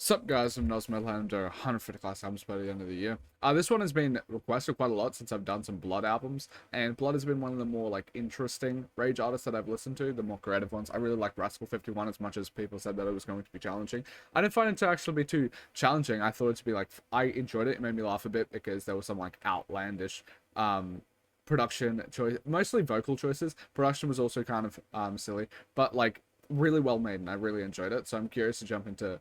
Sup guys, I'm AUSSIE METALHEAD. I'm doing 150 class albums by the end of the year. This one has been requested quite a lot since I've done some Blood albums, and Blood has been one of the more like interesting Rage artists that I've listened to, the more creative ones. I really like Rascal 51 as much as people said that it was going to be challenging. I didn't find it to actually be too challenging. I thought it to be like, I enjoyed it. It made me laugh a bit because there was some like outlandish production choice, mostly vocal choices. Production was also kind of silly, but like really well made, and I really enjoyed it. So I'm curious to jump into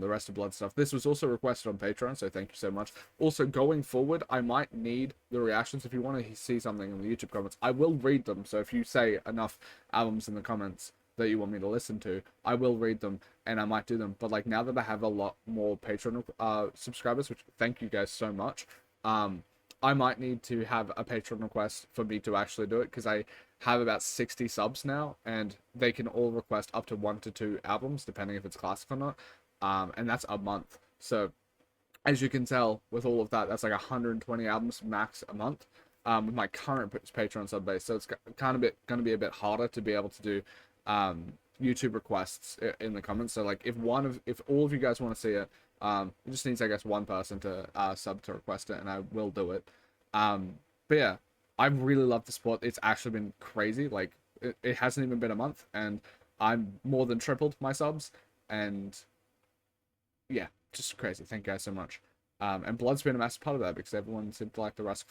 the rest of Blood stuff. This was also requested on Patreon, so thank you so much. Also, going forward, I might need the reactions. If you want to see something in the YouTube comments, I will read them. So if you say enough albums in the comments that you want me to listen to, I will read them, and I might do them. But like, now that I have a lot more Patreon subscribers, which thank you guys so much, I might need to have a Patreon request for me to actually do it, because I have about 60 subs now, and they can all request up to 1 to 2 albums, depending if it's classic or not. And that's a month. So as you can tell, with all of that, that's like 120 albums max a month with my current Patreon sub base. So it's kind of going to be a bit harder to be able to do YouTube requests in the comments. So like, if all of you guys want to see it, it just needs, I guess, one person to sub to request it, and I will do it. But yeah, I really love the sport. It's actually been crazy. Like, it hasn't even been a month, and I'm more than tripled my subs, and yeah, just crazy. Thank you guys so much. And Blood's been a massive part of that, because everyone seemed to like the Rascal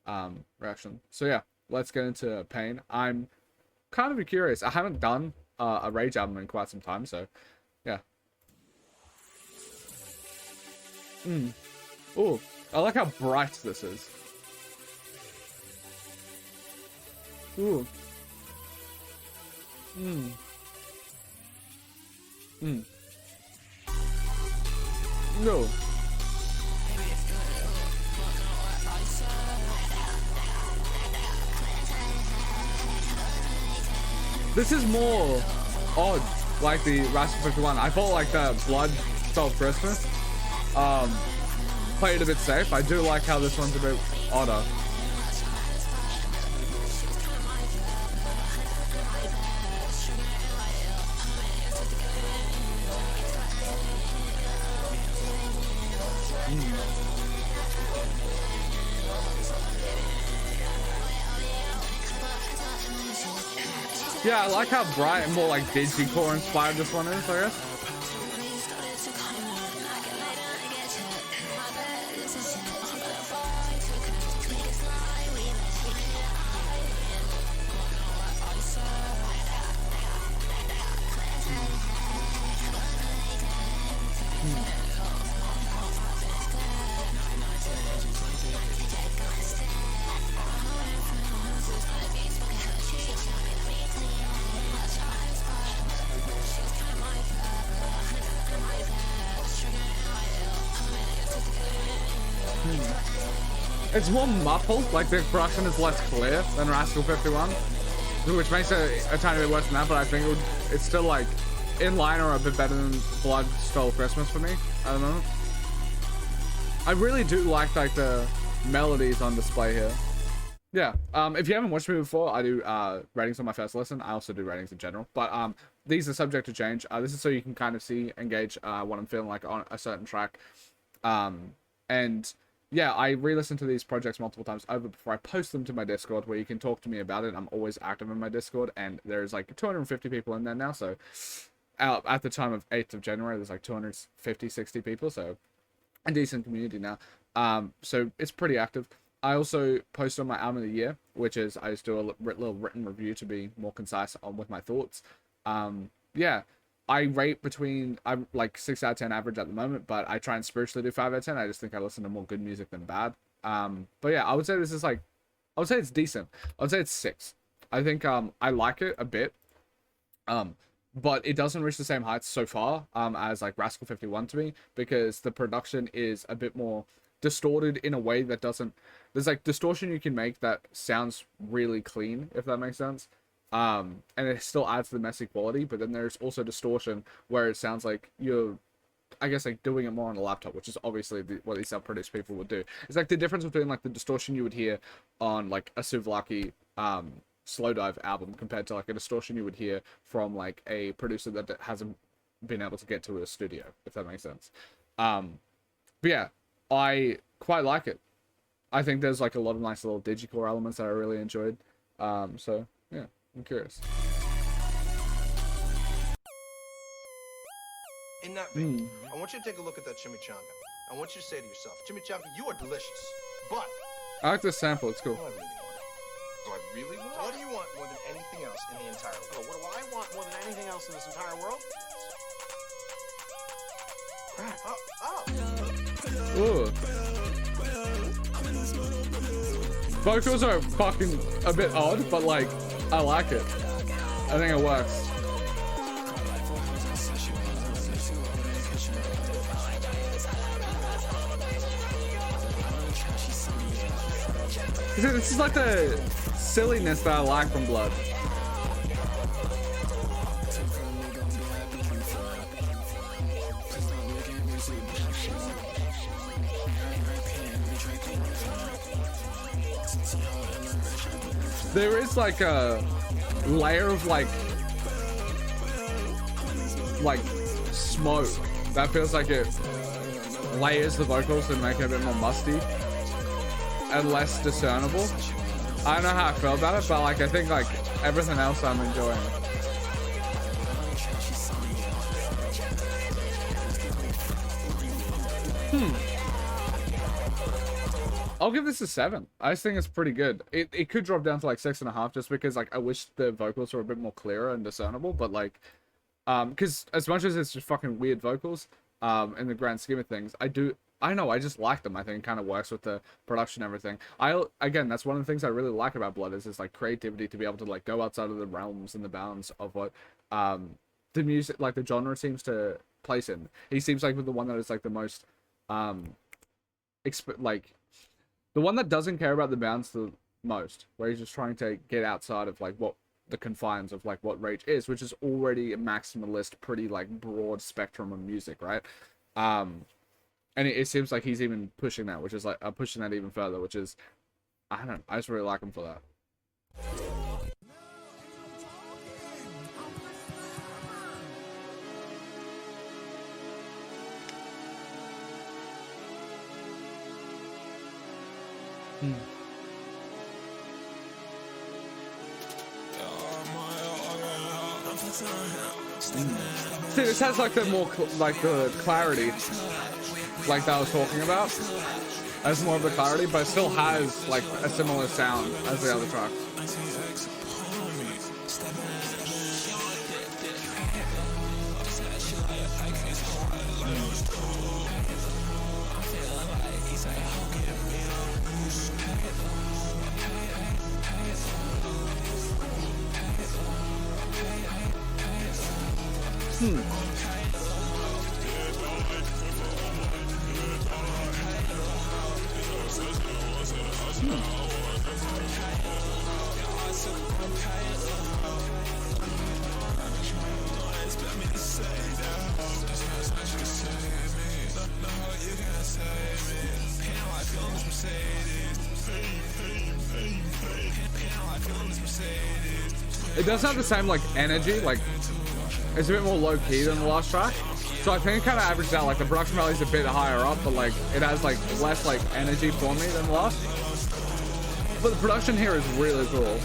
51 reaction. So yeah, let's get into Pain. I'm kind of curious. I haven't done a Rage album in quite some time, so yeah. Oh, I like how bright this is. Ooh. No. This is more odd, like the Rascal 51. I felt like the Blood Stole Christmas played a bit safe. I do like how this one's a bit odder. Yeah, I like how bright and more like digicore inspired this one is, I guess. It's more muffled, like the production is less clear than Rascal 51, which makes it a tiny bit worse than that, but I think it's still like in line or a bit better than Blood Stole Christmas for me. I don't know. I really do like the melodies on display here. Yeah, if you haven't watched me before, I do ratings on my first listen. I also do ratings in general, but these are subject to change. This is so you can kind of see and gauge what I'm feeling like on a certain track. And yeah, I re-listen to these projects multiple times over before I post them to my Discord, where you can talk to me about it. I'm always active in my Discord, and there's like 250 people in there now. So at the time of 8th of January, there's like 250, 60 people. So a decent community now. So it's pretty active. I also post on my album of the year, which is I just do a little written review to be more concise on with my thoughts. Yeah. I rate between, I'm like 6 out of 10 average at the moment, but I try and spiritually do 5 out of 10. I just think I listen to more good music than bad. But yeah, I would say this is like, I would say it's decent. I would say it's 6. I think I like it a bit, but it doesn't reach the same heights so far as like Rascal 51 to me, because the production is a bit more distorted in a way that doesn't, there's like distortion you can make that sounds really clean, if that makes sense. And it still adds to the messy quality, but then there's also distortion where it sounds like you're, I guess, like doing it more on a laptop, which is obviously what these self-produced people would do. It's like the difference between like the distortion you would hear on like a Souvlaki Slowdive album compared to like a distortion you would hear from like a producer that has a been able to get to a studio, if that makes sense. But yeah, I quite like it. I think there's like a lot of nice little digicore elements that I really enjoyed. So yeah, I'm curious. In that vein, I want you to take a look at that chimichanga. I want you to say to yourself, chimichanga, you are delicious, but I like this sample. It's cool. Do I really want? What do you want more than anything else in the entire world? What do I want more than anything else in this entire world? Crack. Ooh. Vocals are fucking a bit odd, but like, I like it. I think it works. This is like the silliness that I like from Blood. There is like a layer of like smoke that feels like it layers the vocals and make it a bit more musty and less discernible. I don't know how I feel about it, but like I think like everything else I'm enjoying. I'll give this a 7. I just think it's pretty good. It could drop down to like 6.5 just because like I wish the vocals were a bit more clearer and discernible, but like because as much as it's just fucking weird vocals in the grand scheme of things, I just like them. I think it kind of works with the production and everything. Again, that's one of the things I really like about Blood is this like creativity to be able to like go outside of the realms and the bounds of what the music, like the genre seems to place in. He seems like the one that is like the most the one that doesn't care about the bounds the most, where he's just trying to get outside of like what the confines of like what Rage is, which is already a maximalist, pretty like broad spectrum of music, right? And it seems like he's even pushing that, which is like pushing that even further, which is I just really like him for that. See, this has like the more like the clarity, like that I was talking about. Has more of the clarity, but it still has like a similar sound as the other track. It does have the same like energy, like it's a bit more low key than the last track. So I think it kind of averages out, like the production value is a bit higher up, but like it has like less like energy for me than the last. But the production here is really cool.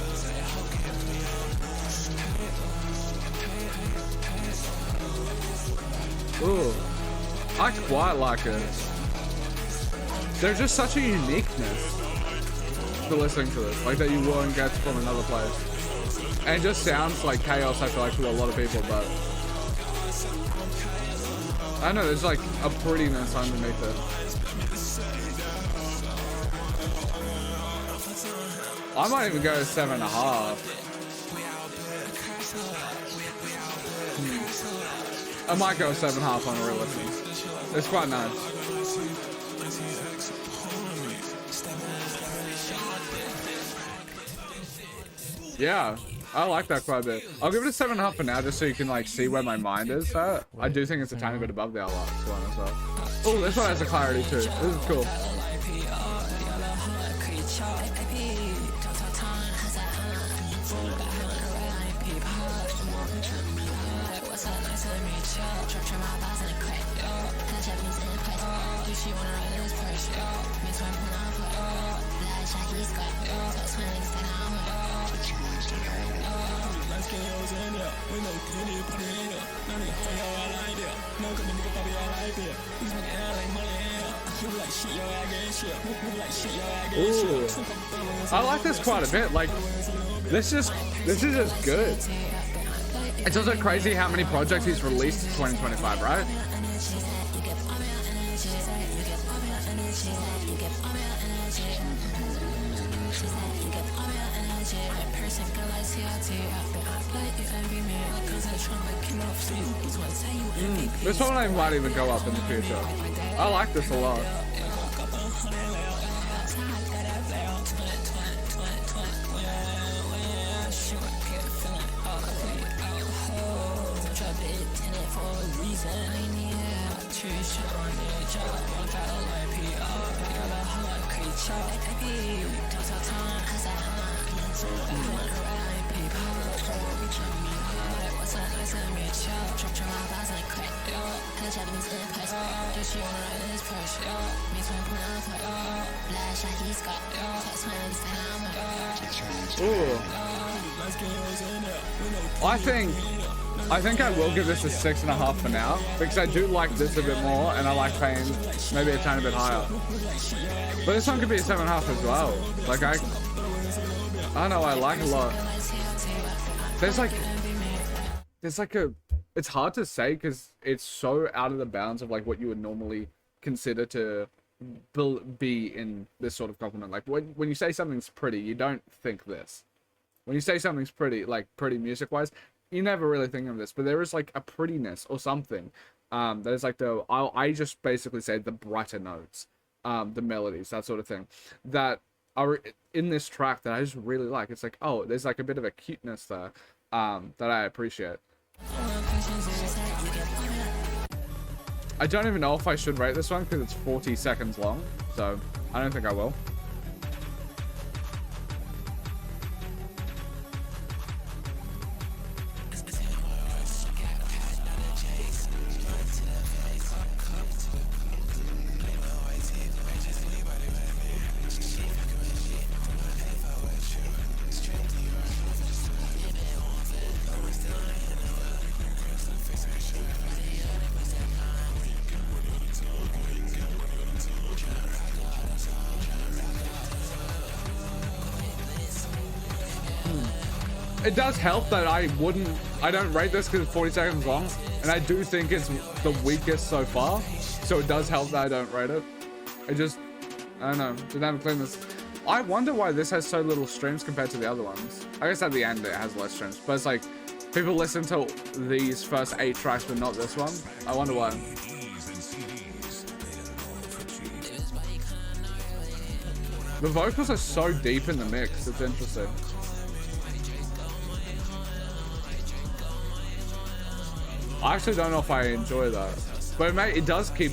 Ooh, I quite like it. There's just such a uniqueness to listening to this, like that you won't get from another place. And it just sounds like chaos, I feel like, to a lot of people, but I don't know, there's like a prettiness underneath it. I might even go 7.5. I might go 7.5 on a real listen. It's quite nice. Yeah, I like that quite a bit. I'll give it a 7.5 for now, just so you can like see where my mind is at. I do think it's a tiny bit above the last one as well. Oh, this one has a clarity too. This is cool. Ooh. I like this quite a bit. Like, this is just good. It's also crazy how many projects he's released in 2025, right? This one I might even go up in the future. I like this a lot. Ooh. I think I will give this a 6.5 for now, because I do like this a bit more, and I like paying maybe a tiny bit higher. But this one could be a 7.5 as well. Like I don't know, I like a lot. There's like a, it's hard to say because it's so out of the bounds of like what you would normally consider to be in this sort of compliment. Like when you say something's pretty, you don't think this. When you say something's pretty, like pretty music wise, you never really think of this, but there is like a prettiness or something that is like I just basically say the brighter notes, the melodies, that sort of thing, that are in this track that I just really like. It's like, oh, there's like a bit of a cuteness there that I appreciate. I don't even know if I should rate this one because it's 40 seconds long, so I don't think I will. It does help that I don't rate this because it's 40 seconds long, and I do think it's the weakest so far, so it does help that I don't rate it. I don't know, didn't have a clean this. I wonder why this has so little streams compared to the other ones. I guess at the end it has less streams, but it's like, people listen to these first 8 tracks but not this one. I wonder why. The vocals are so deep in the mix, it's interesting. I actually don't know if I enjoy that, but it does keep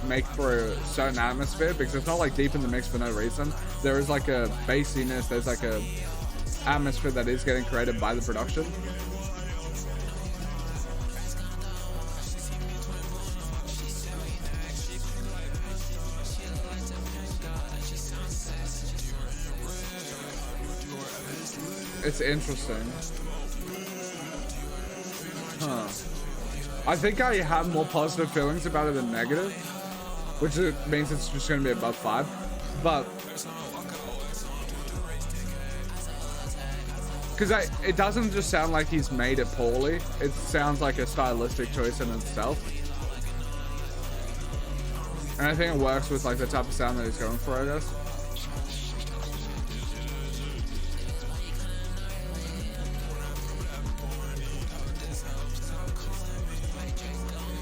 make for a certain atmosphere, because it's not like deep in the mix for no reason. There is like a bassiness, there's like a atmosphere that is getting created by the production. It's interesting. Huh. I think I have more positive feelings about it than negative, which means it's just going to be above 5. But because it doesn't just sound like he's made it poorly, it sounds like a stylistic choice in itself, and I think it works with like the type of sound that he's going for, I guess.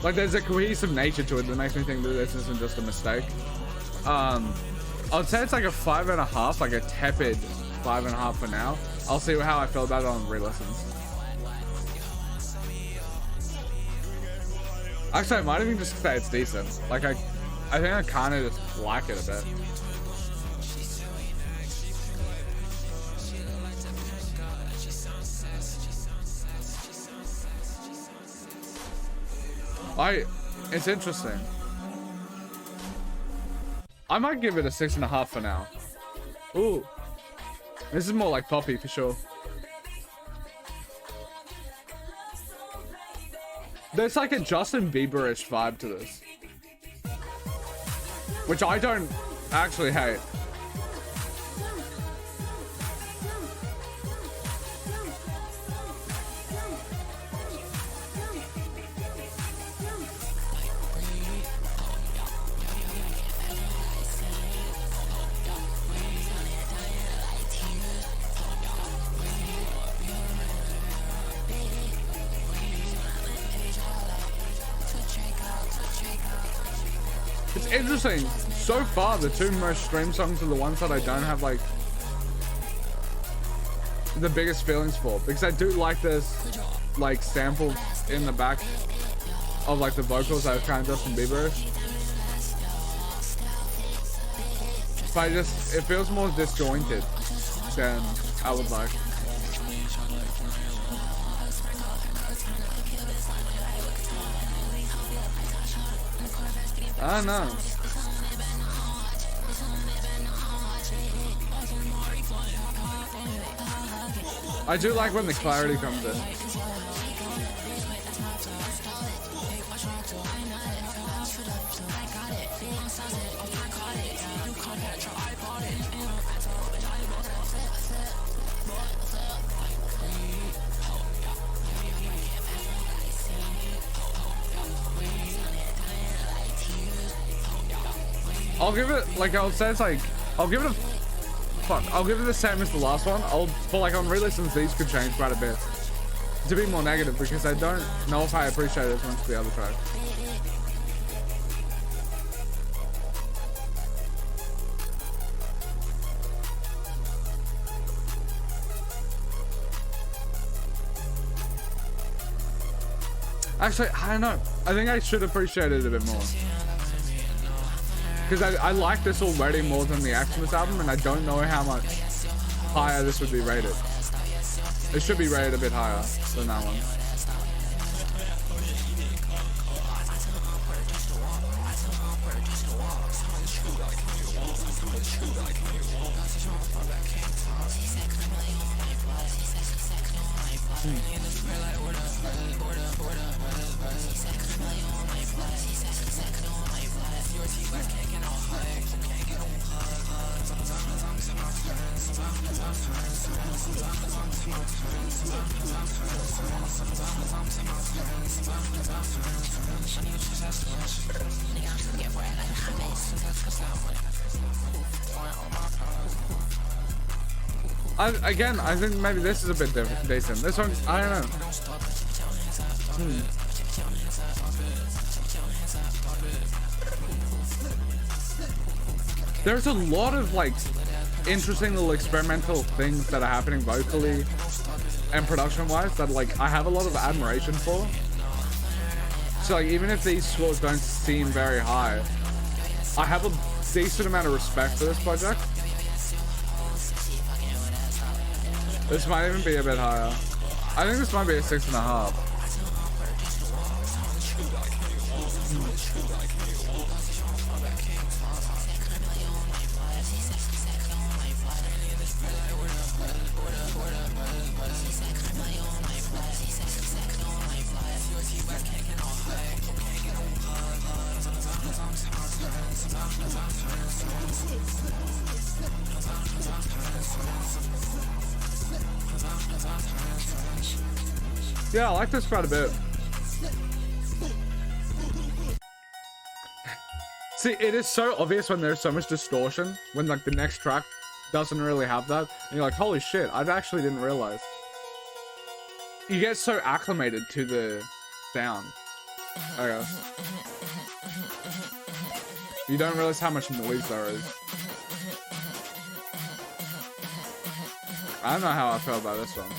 Like, there's a cohesive nature to it that makes me think that this isn't just a mistake. I'd say it's like a 5.5, like a tepid 5.5 for now. I'll see how I feel about it on re-listens. Actually, I might even just say it's decent. Like, I think I kind of just like it a bit. It's interesting. I might give it a 6.5 for now. Ooh. This is more like Poppy for sure. There's like a Justin Bieber-ish vibe to this, which I don't actually hate. It's interesting. So far, the two most streamed songs are the ones that I don't have like the biggest feelings for, because I do like this like sample in the back of like the vocals that are kind of Justin Bieber-ish. But it feels more disjointed than I would like. I don't know. I do like when the clarity comes in. I'll give it, like I would say, it's like, I'll give it the same as the last one. But like on re-listens, these could change quite a bit to be more negative, because I don't know if I appreciate it as much as the other track. Actually, I don't know. I think I should appreciate it a bit more, because I like this already more than the Xmas album, and I don't know how much higher this would be rated. It should be rated a bit higher than that one. Again, I think maybe this is a bit decent. This one, I don't know. There's a lot of like interesting little experimental things that are happening vocally and production-wise that like I have a lot of admiration for. So like even if these scores don't seem very high, I have a decent amount of respect for this project. This might even be a bit higher. I think this might be a 6.5. Yeah, I like this quite a bit. See, it is so obvious when there's so much distortion, when like the next track doesn't really have that, and you're like, holy shit, I actually didn't realize. You get so acclimated to the sound, I guess. You don't realize how much noise there is. I don't know how I feel about this one.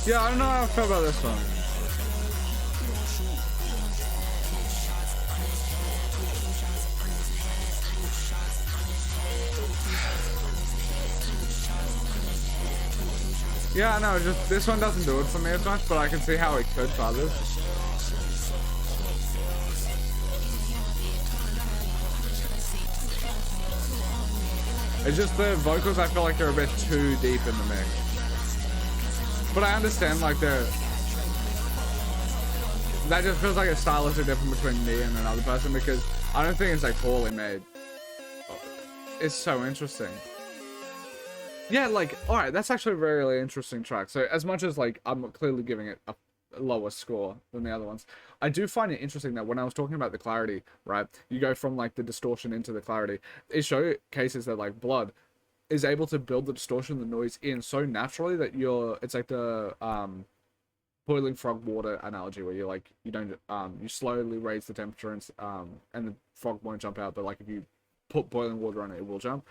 Yeah, I don't know how I feel about this one. Yeah, no, just this one doesn't do it for me as much, but I can see how it could for others. It's just the vocals, I feel like they're a bit too deep in the mix. But I understand, like, that just feels like a stylistic difference between me and another person, because I don't think it's, like, poorly made. It's so interesting. Yeah, like, alright, that's actually a very, really interesting track. So, as much as, like, I'm clearly giving it a lower score than the other ones, I do find it interesting that when I was talking about the clarity, right, you go from, like, the distortion into the clarity. It showcases that, like, Blood is able to build the distortion, the noise in so naturally that it's like the boiling frog water analogy, where you're like, you don't you slowly raise the temperature and the frog won't jump out, but like if you put boiling water on it, it will jump.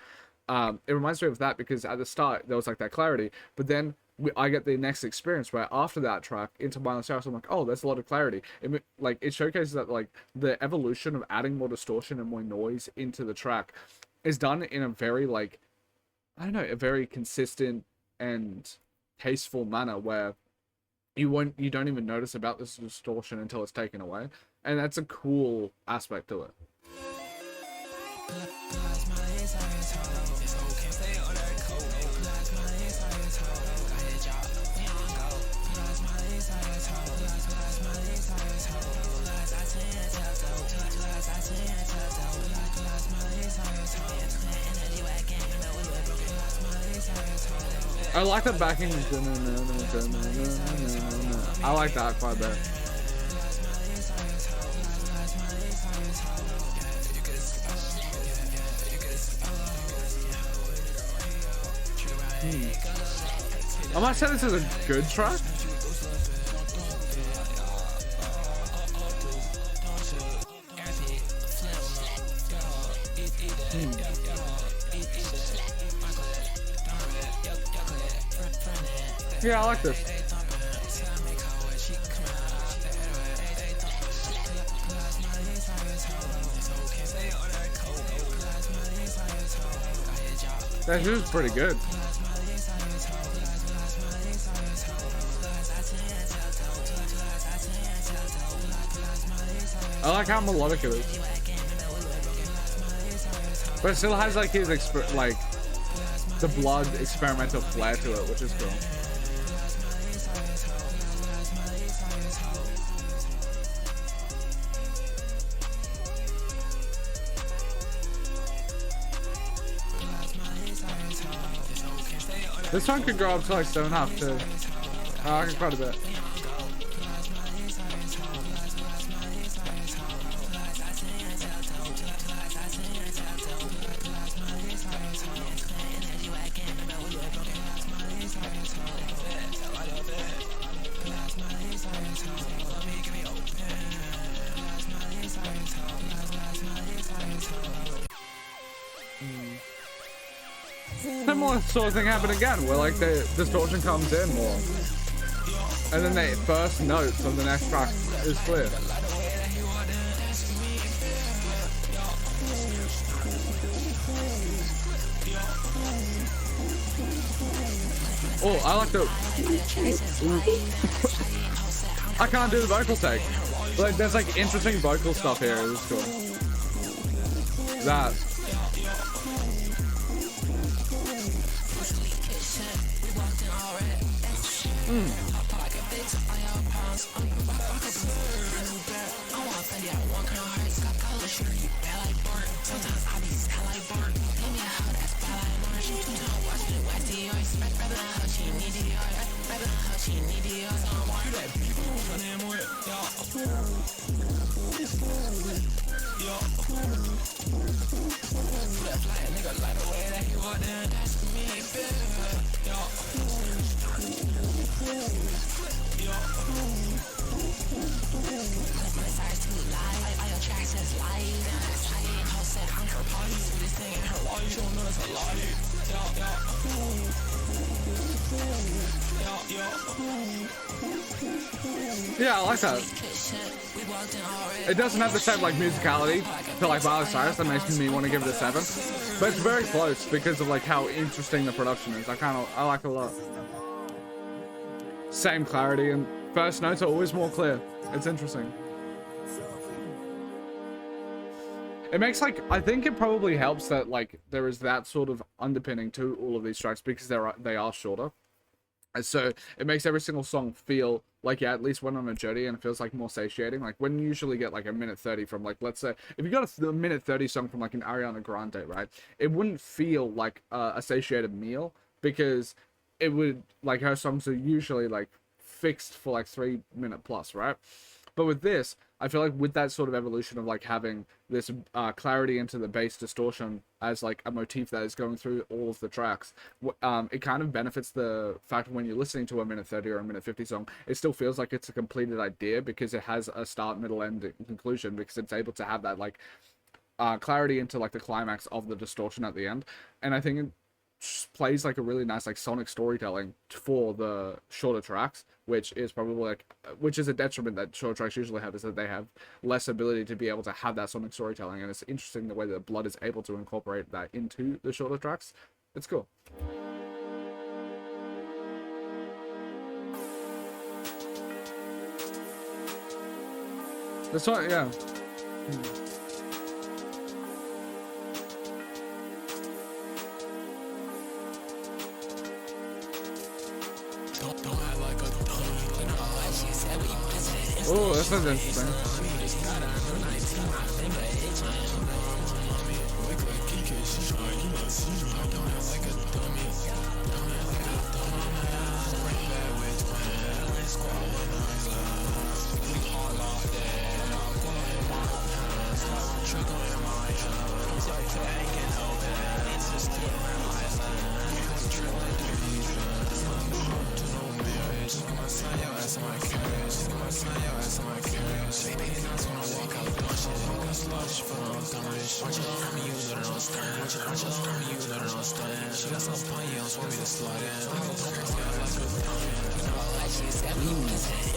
It reminds me of that, because at the start there was like that clarity, but then I get the next experience where after that track into Mindless Chaos, I'm like, oh, there's a lot of clarity. It showcases that, like, the evolution of adding more distortion and more noise into the track is done in a very, like, I don't know, a very consistent and tasteful manner, where you don't even notice about this distortion until it's taken away, and that's a cool aspect to it. I like the backing. I like that quite a bit. I might say this is a good track. Yeah, I like this. That is pretty good. I like how melodic it is, but it still has like his like the Blood experimental flair to it, which is cool. This song could go up to like 7.5 too. I like it quite a bit. Similar sort of thing happened again, where like the distortion comes in more, and then the first notes on the next track is clear. Oh, I like the. I can't do the vocal take. Like, there's like interesting vocal stuff here. It's cool. That. Yeah, I like that. It doesn't have the same like musicality to like Miley Cyrus that makes me want to give it a 7, but it's very close because of like how interesting the production is. I like it a lot. Same clarity, and first notes are always more clear. It's interesting. It makes like, I think it probably helps that like there is that sort of underpinning to all of these tracks because they are shorter. And so it makes every single song feel like, yeah, at least went on a journey, and it feels like more satiating. Like when you usually get like a minute 30 from like, let's say, if you got a minute 30 song from like an Ariana Grande, right? It wouldn't feel like a satiated meal because it would, like her songs are usually like fixed for like 3 minute plus, right? But with this, I feel like with that sort of evolution of like having this clarity into the bass distortion as like a motif that is going through all of the tracks, it kind of benefits the fact when you're listening to a minute 30 or a minute 50 song, it still feels like it's a completed idea because it has a start, middle, end, and conclusion, because it's able to have that like clarity into like the climax of the distortion at the end. And I think it plays like a really nice like sonic storytelling for the shorter tracks, which is probably like, which is a detriment that short tracks usually have, is that they have less ability to be able to have that sonic storytelling. And it's interesting the way that Blood is able to incorporate that into the shorter tracks. It's cool. That's what, yeah. Oh, that sounds interesting.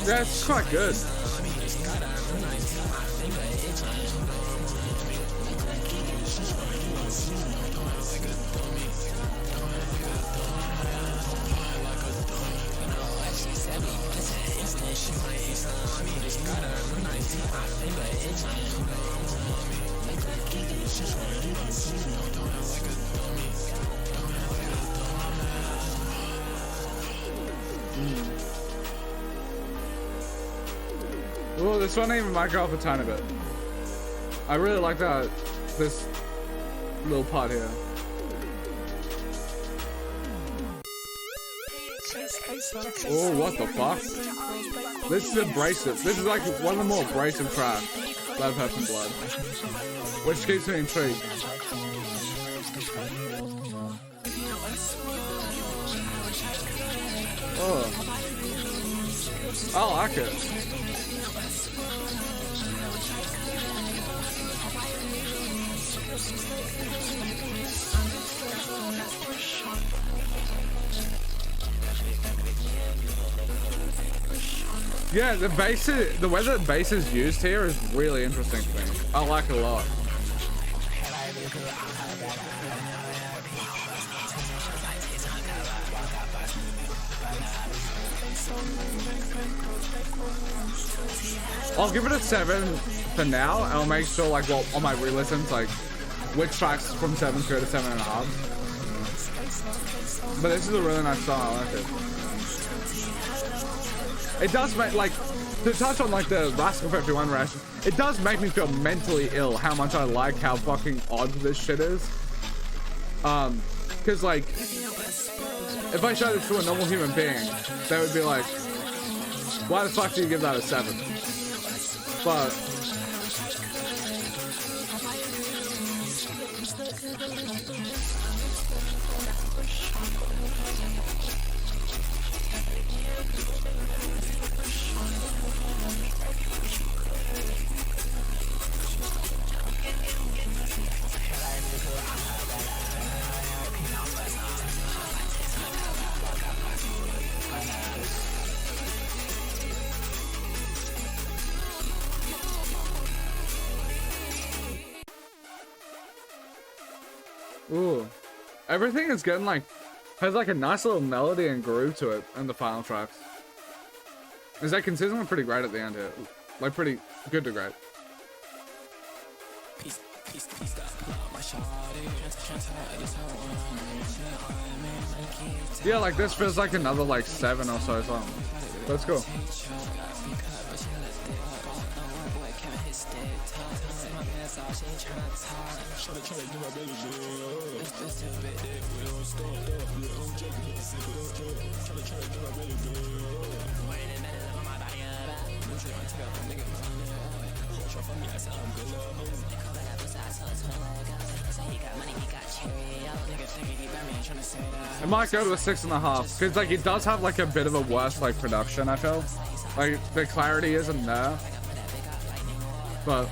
Yeah, it's quite good. Oh, this one even might go off a tiny bit. I really like that, this little part here. Oh, what the fuck? This is abrasive. This is like one of the more abrasive tracks that I've heard from Blood, which keeps me intrigued. Oh, I like it. Yeah, the bass is, the way that bass is used here is really interesting to me. I like it a lot. I'll give it a 7 for now, and I'll make sure, like, well, on my re-listens, like, which tracks from 7 go to 7.5. But this is a really nice song. I like it. It does make, like, to touch on, like, the Rascal 51 reaction, it does make me feel mentally ill how much I like how fucking odd this shit is. Because, like, if I showed it to a normal human being, they would be like, why the fuck do you give that a 7? But Ooh. Everything is getting like, has like a nice little melody and groove to it in the final tracks. Is that consistently pretty great at the end here? Like pretty good to great. Yeah, like this feels like another like 7 or so song. That's cool. It might go to a 6.5 because like it does have like a bit of a worse like production. I feel like the clarity isn't there, but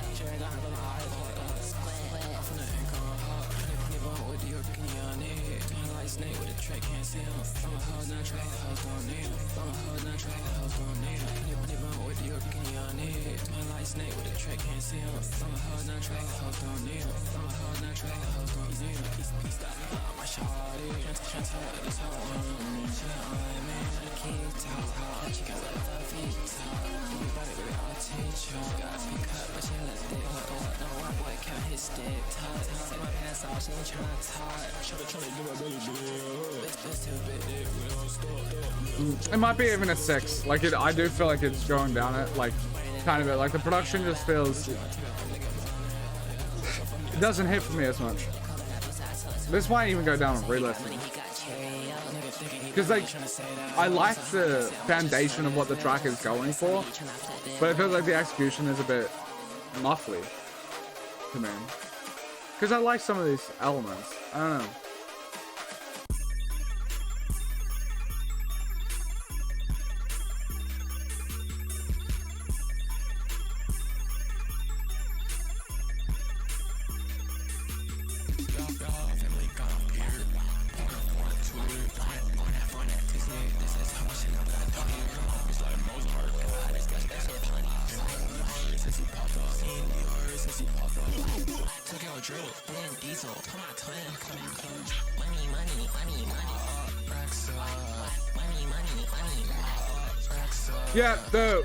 it might be even a 6. Like it, I do feel like it's going down it like kind of bit. Like the production just feels, it doesn't hit for me as much. This might even go down on re-listening. Because like, I like the foundation of what the track is going for, but it feels like the execution is a bit muffly to me. Because I like some of these elements. I don't know. Yeah, the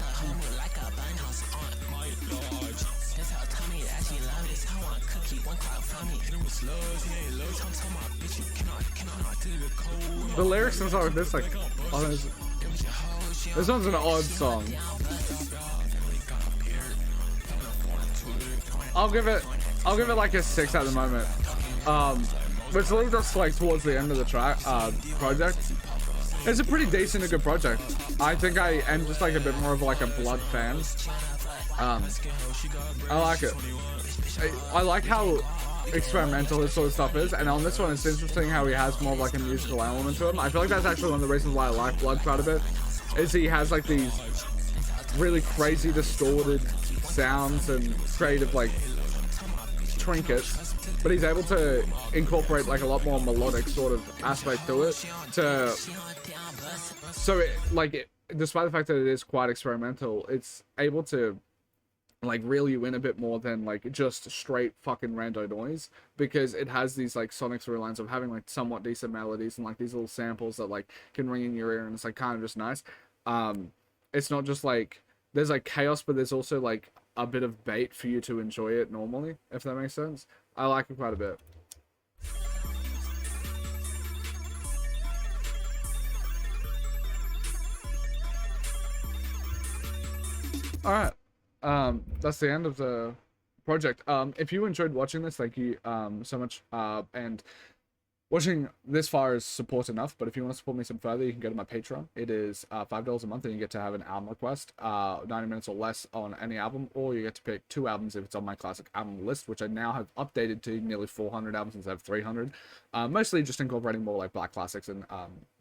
lyrics and stuff like this, like, oh, this one's an odd song. I'll give it like a 6 at the moment. Which leads us like towards the end of the track project. It's a pretty decent and good project. I think I am just like a bit more of like a Blood fan. I like it. I like how experimental this sort of stuff is, and on this one it's interesting how he has more of like a musical element to him. I feel like that's actually one of the reasons why I like Blood quite a bit, is he has like these really crazy distorted sounds and creative like trinkets, but he's able to incorporate like a lot more melodic sort of aspect to it, despite the fact that it is quite experimental, it's able to like reel you in a bit more than like just straight fucking rando noise, because it has these like sonic through lines of having like somewhat decent melodies and like these little samples that like can ring in your ear, and it's like kind of just nice. It's not just like there's like chaos, but there's also like a bit of bait for you to enjoy it normally, if that makes sense. I like it quite a bit. All right, that's the end of the project. If you enjoyed watching this, thank you so much, and watching this far is support enough, but if you want to support me some further, you can go to my Patreon. It is $5 a month, and you get to have an album request, 90 minutes or less on any album, or you get to pick 2 albums if it's on my classic album list, which I now have updated to nearly 400 albums instead of 300. Mostly just incorporating more like black classics and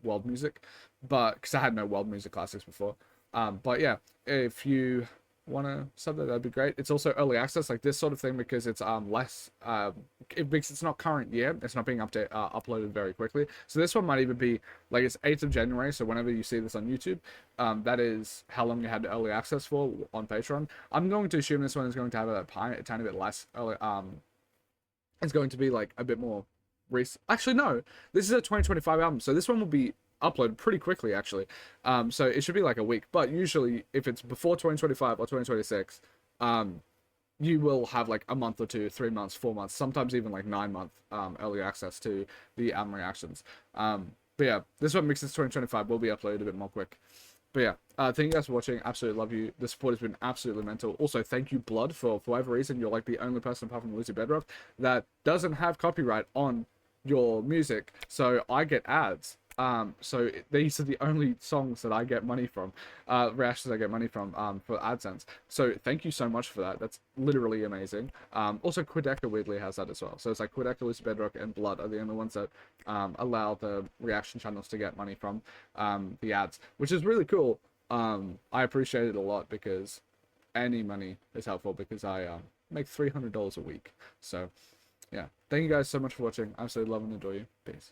world music, but because I had no world music classics before. But yeah, if you want to sub that'd be great. It's also early access, like this sort of thing, because it's because it's not current yet, it's not being uploaded very quickly. So this one might even be like, it's 8th of January, so whenever you see this on YouTube, that is how long you had early access for on Patreon. I'm going to assume this one is going to have a tiny bit less early, it's going to be like a bit more Actually, no, this is a 2025 album, so this one will be uploaded pretty quickly, actually. So it should be like a week. But usually, if it's before 2025 or 2026, you will have like a month or two, 3 months, 4 months, sometimes even like 9 month early access to the album reactions. But yeah, this one Mixes 2025 will be uploaded a bit more quick. But yeah, thank you guys for watching. Absolutely love you. The support has been absolutely mental. Also, thank you, Blood, for whatever reason, you're like the only person apart from Lucy Bedrock that doesn't have copyright on your music. So I get ads. So these are the only songs that I get money from, reactions I get money from, for AdSense. So thank you so much for that. That's literally amazing. Also Quedeca weirdly has that as well. So it's like Quedeca, Lucy Bedrock, and Blood are the only ones that, allow the reaction channels to get money from, the ads, which is really cool. I appreciate it a lot because any money is helpful because I, make $300 a week. So yeah, thank you guys so much for watching. I absolutely love and adore you. Peace.